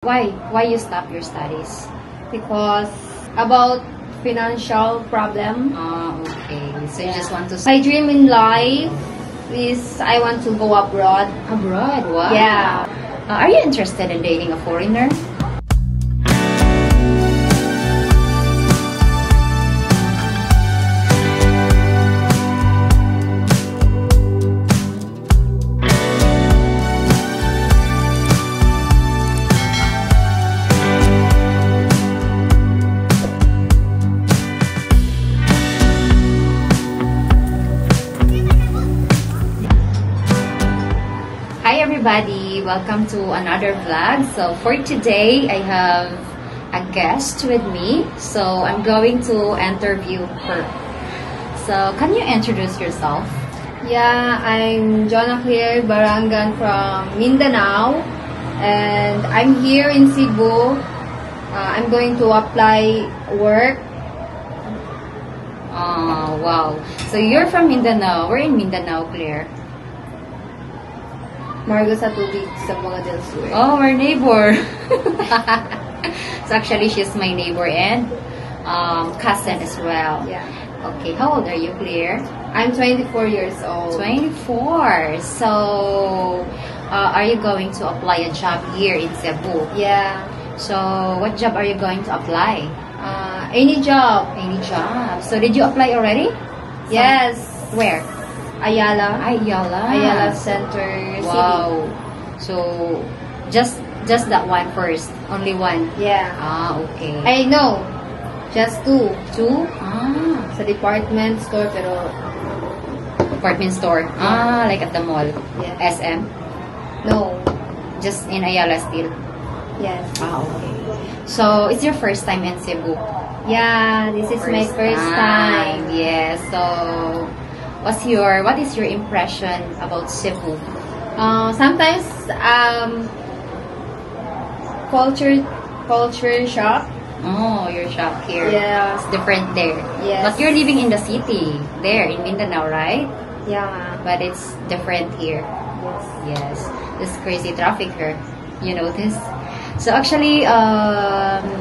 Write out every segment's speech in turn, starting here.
Why you stop your studies? Because about financial problem. Okay. So you just want to My dream in life is I want to go abroad. abroad. Wow. Yeah. Are you interested in dating a foreigner? Hi everybody, welcome to another vlog. So for today, I have a guest with me. So I'm going to interview her. So can you introduce yourself? Yeah, I'm Jonah Claire Barangan from Mindanao, and I'm here in Cebu. I'm going to apply work. Oh, wow. So you're from Mindanao. We're in Mindanao, Claire. Margo sa tubig sa mga del Sur. Oh, our neighbor. So actually, she's my neighbor and cousin as well. Yeah. Okay, how old are you, Claire? I'm 24 years old. 24. So, are you going to apply a job here in Cebu? Yeah. So, what job are you going to apply? Any job. Any job. So, did you apply already? Yes. Where? Ayala. Ayala. Center City. Wow. So, just that one first. Only one. Yeah. Okay. I know. Just two. Two? Sa department store, pero Department store. Like at the mall. Yeah. SM. no. Just in Ayala still. Yes. Okay. So, it's your first time in Cebu. Yeah, this is my first time. Yes. So, what is your impression about Cebu? Sometimes culture shock. Oh, your shop here. Yeah. It's different there. Yes. But you're living in the city, there in Mindanao, right? Yeah. But it's different here. Yes. Yes. This crazy traffic here. You notice? So actually,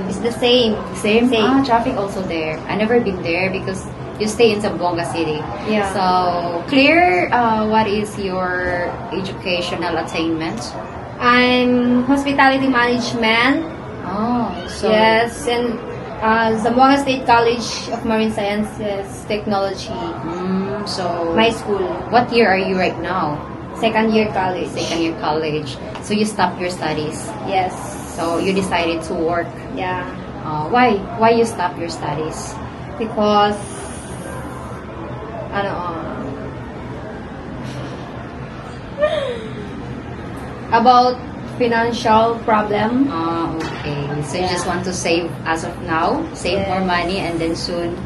It's the same. same. Traffic also there. I never been there because you stay in Zamboanga City. Yeah. So, Claire, what is your educational attainment? I'm hospitality management. Oh, so Yes, and Zamboanga State College of Marine Sciences Technology. So My school. what year are you right now? Second year college. Second year college. So you stopped your studies. Yes. So you decided to work. Yeah. Why you stop your studies? Because about financial problem. Okay. So you Yeah. just want to save as of now, save Yes. more money, and then soon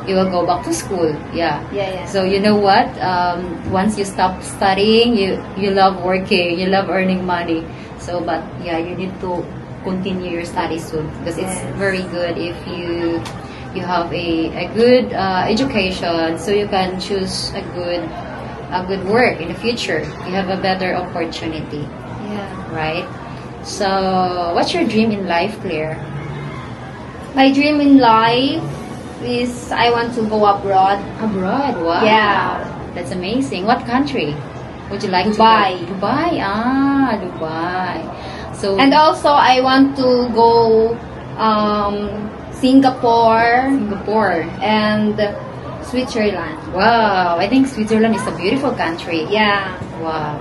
you will go back to school. Yeah. Yeah. So you know what? Once you stop studying, you love working, you love earning money. So, but yeah, you need to continue your studies soon because it's Yes. very good if you have a good education, so you can choose a good work in the future. You have a better opportunity, Yeah. right? So, what's your dream in life, Claire? My dream in life is I want to go abroad. Abroad. Wow. Yeah. That's amazing. What country would you like Dubai. to go? Dubai. Dubai. So And also I want to go Singapore Singapore. and Switzerland. Wow. I think Switzerland is a beautiful country. Yeah. Wow.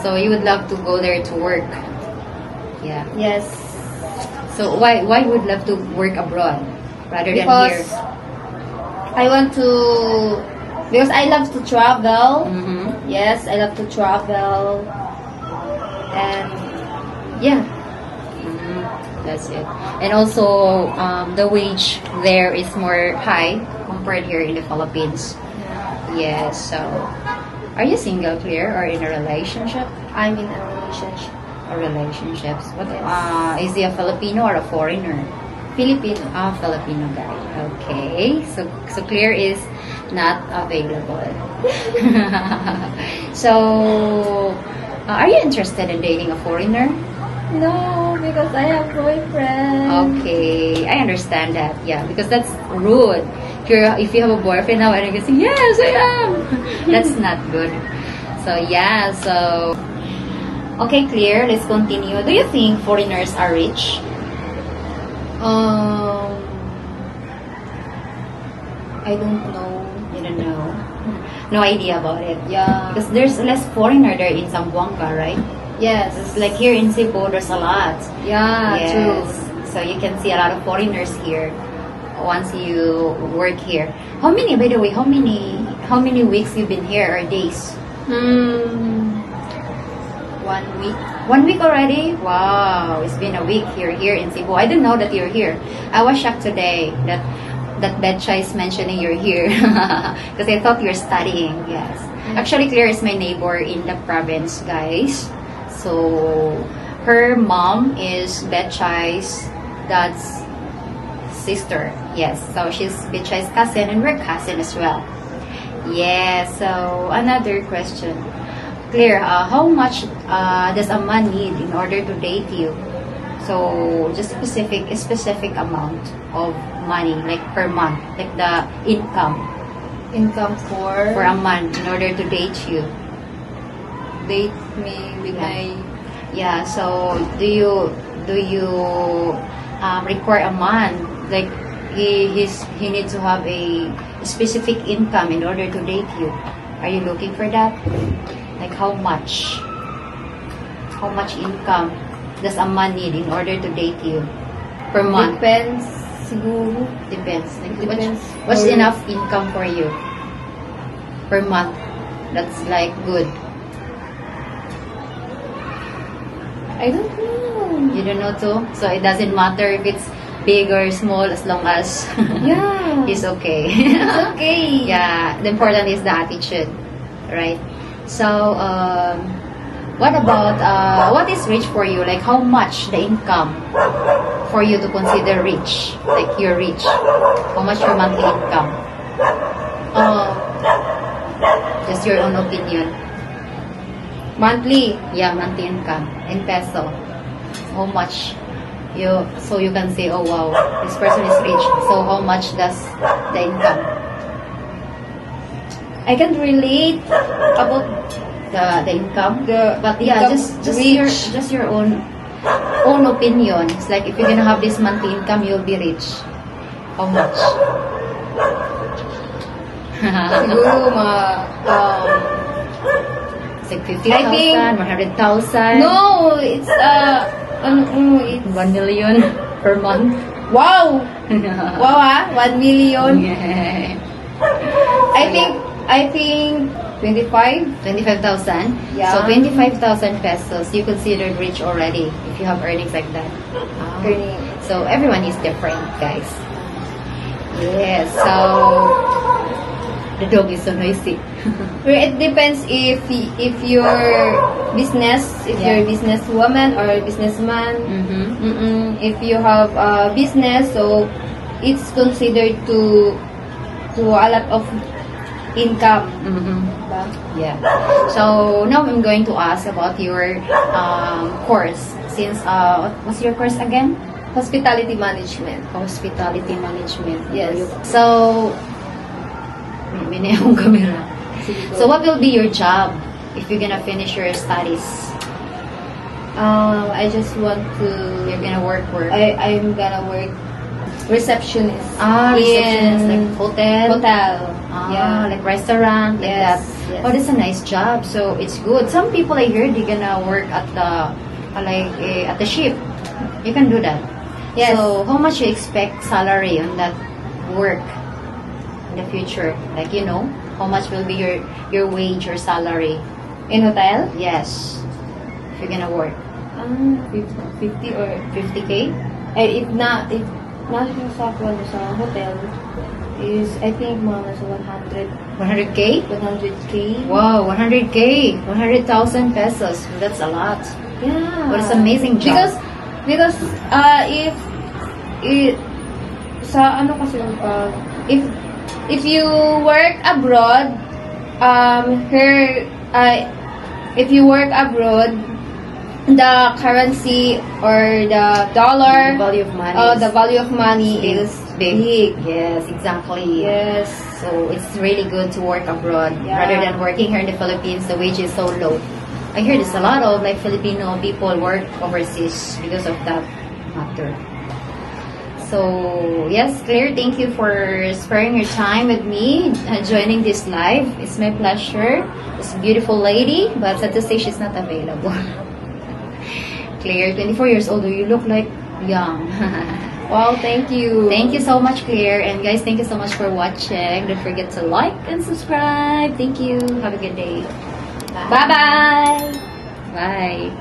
So you would love to go there to work. Yeah. Yes. So why would you love to work abroad rather than here? Because because I love to travel. Mm-hmm. Yes, I love to travel. And yeah. That's it. And also, the wage there is more high compared here in the Philippines. Yes. So, are you single, Claire, or in a relationship? I'm in a relationship. Or relationships? What? Yes. Is he a Filipino or a foreigner? Filipino. Filipino guy. Okay. So Claire is not available. So, are you interested in dating a foreigner? No. Because I have boyfriend. Okay, I understand that. Yeah, because that's rude. If you have a boyfriend now and you can say, yes, I am. That's not good. So yeah, so okay, clear. Let's continue. Do you think foreigners are rich? I don't know. You don't know. No idea about it. Yeah. Because there's less foreigner there in Zamboanga, right? Yes. It's like here in Cebu, there's a lot. Yeah, Yes. true. So you can see a lot of foreigners here once you work here. How many, by the way, how many weeks you've been here or days? 1 week. 1 week already? Wow, it's been a week here in Cebu. I didn't know that you're here. I was shocked today that Betcha is mentioning you're here because I thought you're studying. Yes. Actually, Claire is my neighbor in the province, guys. So her mom is Betcha's dad's sister. Yes. So she's Betcha's cousin and we're cousin as well. Yeah. So another question. Claire, how much does a man need in order to date you? So just a specific amount of money, like per month, like the income Income for a month in order to date you. date me with Yeah. my. Yeah. So do you require a man like he needs to have a specific income in order to date you? Are you looking for that? Like how much? How much income does a man need in order to date you per month? Depends, siguro. Depends. Like Depends. what's For- enough income for you per month? That's like good. I don't know. You don't know too? So it doesn't matter if it's big or small as long as Yeah. it's okay. It's okay. Yeah, the important is the attitude, right? So, what about what is rich for you? Like how much the income for you to consider rich? Like you're rich. How much your monthly income? Just your own opinion. Monthly. Yeah, monthly income in peso. How much so you can say, oh wow, this person is rich. So how much does the income? I can relate about The income? the But yeah, income just your own opinion. It's like if you're gonna have this monthly income, you'll be rich. How much? siguro It's like I think- 50,000, 100,000. no, it's it's 1 million per month. wow. Wow, 1 million. Yeah. I think 25. 25,000. Yeah. So 25,000 pesos, you considered rich already if you have earnings like that. Ah. Earning. So everyone is different, guys. Yes. So the dog is so noisy. Well, it depends if your business, if Yeah. you're a businesswoman or a businessman. If you have a business, so it's considered to a lot of income. Diba? Yeah. So now I'm going to ask about your course. Since what's your course again? Hospitality management. Hospitality management. Yes. So may akong camera. So what will be your job if you're gonna finish your studies? I just want to. You're gonna work. I'm gonna work receptionist. Receptionist, in like hotel. hotel. Yeah, like restaurant, like Yes, that. yes. Oh, that's a nice job. So it's good. Some people I heard they're gonna work at the at the ship. You can do that. Yes. So how much you expect salary on that work in the future? Like how much will be your wage or salary? In hotel. Yes. If you're gonna work 50 or 50K. if not yung sa hotel is I think mga nasa 100 100K. 100K. Wow, 100K, 100,000 pesos. That's a lot. Yeah. What an amazing job. Because sa ano kasi if you work abroad, if you work abroad, the currency or the dollar, The value of money. the value of money is big. Yes, exactly. Yes. So it's really good to work abroad Yeah. rather than working here in the Philippines. The wage is so low. I hear there's a lot of like Filipino people work overseas because of that matter. So yes, Claire, thank you for sparing your time with me joining this live. It's my pleasure. This beautiful lady, but sad to say she's not available. Claire, 24 years old. You look like young. Well, thank you. Thank you so much, Claire. And guys, thank you so much for watching. Don't forget to like and subscribe. Thank you. Have a good day. Bye-bye. Bye.